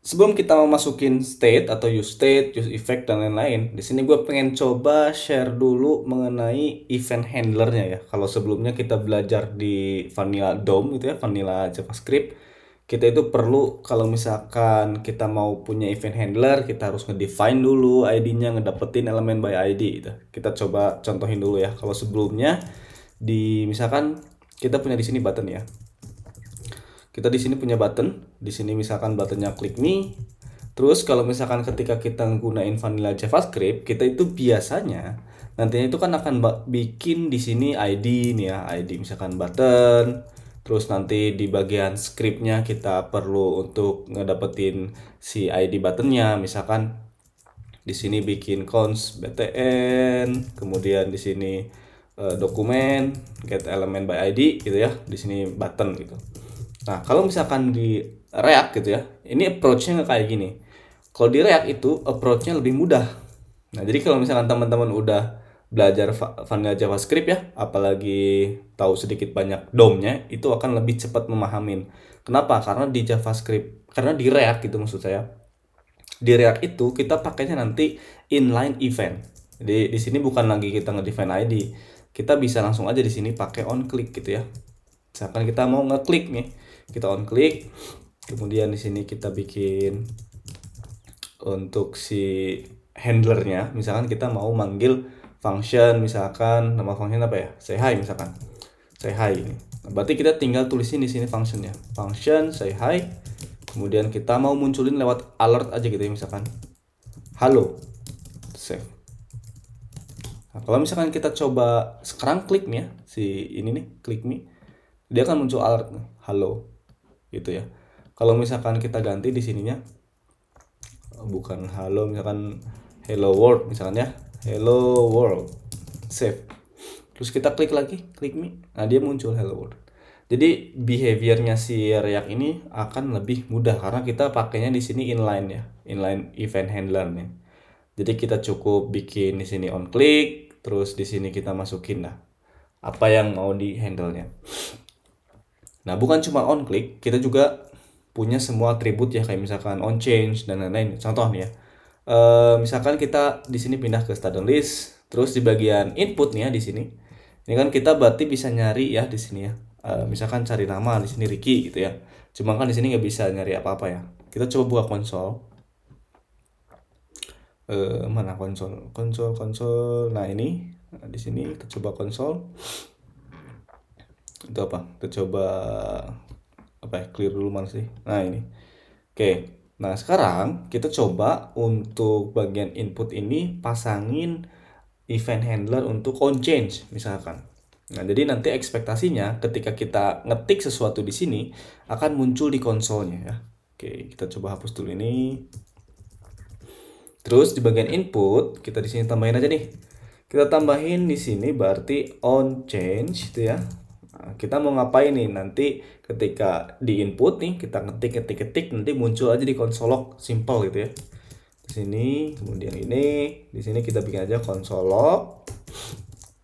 Sebelum kita mau masukin state atau use state, use effect dan lain-lain, di sini gue pengen coba share dulu mengenai event handlernya ya. Kalau sebelumnya kita belajar di Vanilla DOM gitu ya, Vanilla JavaScript, kita itu perlu kalau misalkan kita mau punya event handler, kita harus ngedefine dulu ID-nya, ngedapetin elemen by ID gitu. Kita coba contohin dulu ya. Kalau sebelumnya di misalkan kita punya di sini button ya. Kita di sini punya button, di sini misalkan buttonnya click me. Terus kalau misalkan ketika kita nggunain vanilla JavaScript, kita itu biasanya nantinya itu kan akan bikin di sini ID nih ya, ID misalkan button. Terus nanti di bagian scriptnya kita perlu untuk ngedapetin si ID buttonnya, misalkan di sini bikin const btn, kemudian di sini dokumen get element by ID gitu ya, di sini button gitu. Nah, kalau misalkan di React gitu ya, ini approach-nya nggak kayak gini. Kalau di React itu approach-nya lebih mudah. Nah, jadi kalau misalkan teman-teman udah belajar vanilla JavaScript ya, apalagi tahu sedikit banyak DOM-nya, itu akan lebih cepat memahamin. Kenapa? Karena di JavaScript, karena di React gitu maksud saya. Di React itu kita pakainya nanti inline event. Jadi di sini bukan lagi kita ngedefine ID. Kita bisa langsung aja di sini pakai on click gitu ya. Misalkan kita mau ngeklik nih, kita on click, kemudian di sini kita bikin untuk si handlernya, misalkan kita mau manggil function, misalkan nama function apa ya, say hi misalkan, say hi ini. Berarti kita tinggal tulisin di sini functionnya, function say hi, kemudian kita mau munculin lewat alert aja gitu ya, misalkan halo, save. Nah, kalau misalkan kita coba sekarang klik nih ya, si ini nih, klik me, dia akan muncul alert halo gitu ya. Kalau misalkan kita ganti di sininya bukan halo, misalkan hello world misalkan ya, hello world, save. Terus kita klik lagi, klik me, nah dia muncul hello world. Jadi behaviornya si React ini akan lebih mudah karena kita pakainya di sini inline ya, inline event handler nih. Jadi kita cukup bikin di sini on click, terus di sini kita masukin lah apa yang mau di handle-nya. Nah, bukan cuma on click, kita juga punya semua atribut ya, kayak misalkan on change dan lain-lain. Contoh nih ya. Misalkan kita di sini pindah ke student list, terus di bagian input nih ya di sini. Ini kan kita berarti bisa nyari ya di sini ya. Misalkan cari nama di sini Ricky gitu ya. Cuma kan di sini nggak bisa nyari apa-apa ya. Kita coba buka konsol. Mana konsol? Konsol. Nah, ini di sini kita coba konsol. Itu apa? Kita coba apa ya, clear dulu mana sih. Nah, ini oke. Nah, sekarang kita coba untuk bagian input ini pasangin event handler untuk on change misalkan. Nah, jadi nanti ekspektasinya ketika kita ngetik sesuatu di sini akan muncul di konsolnya ya. Oke, kita coba hapus dulu ini. Terus di bagian input kita di sini tambahin aja nih. Kita tambahin di sini berarti on change itu ya. Nah, kita mau ngapain nih nanti ketika di input nih kita ketik nanti muncul aja di konsol log, simple gitu ya. Di sini kemudian ini di sini kita bikin aja konsol log,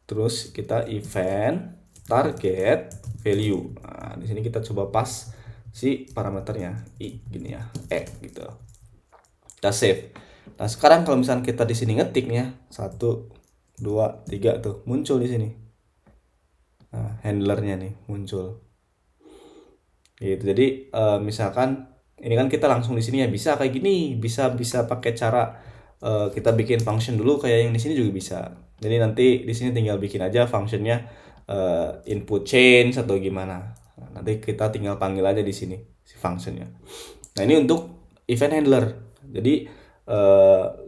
terus kita event target value. Nah, di sini kita coba pas si parameternya gini ya, gitu. Kita save. Nah, sekarang kalau misalnya kita di sini ngetiknya 1 2 3 tuh muncul di sini. Nah, handlernya nih muncul. Gitu. Jadi misalkan ini kan kita langsung di sini ya bisa kayak gini, bisa pakai cara kita bikin function dulu kayak yang di sini juga bisa. Jadi nanti di sini tinggal bikin aja functionnya input change atau gimana. Nah, nanti kita tinggal panggil aja di sini si functionnya. Nah, ini untuk event handler. Jadi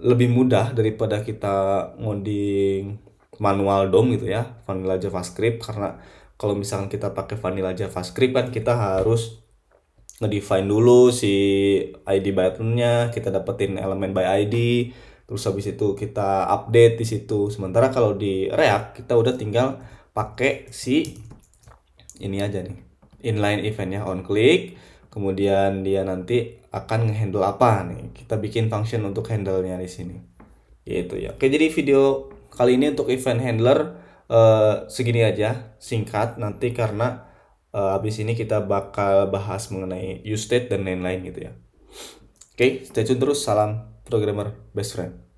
lebih mudah daripada kita ngoding manual DOM gitu ya, vanilla JavaScript, karena kalau misalkan kita pakai vanilla JavaScript kan kita harus ngedefine dulu si ID buttonnya, kita dapetin elemen by ID, terus habis itu kita update di situ. Sementara kalau di React kita udah tinggal pakai si ini aja nih, inline eventnya on click, kemudian dia nanti akan ngehandle apa nih. Kita bikin function untuk handle-nya di sini. Gitu ya. Oke, jadi video kali ini untuk event handler segini aja, singkat nanti karena habis ini kita bakal bahas mengenai use state dan lain-lain gitu ya. Oke, stay tune terus. Salam programmer best friend.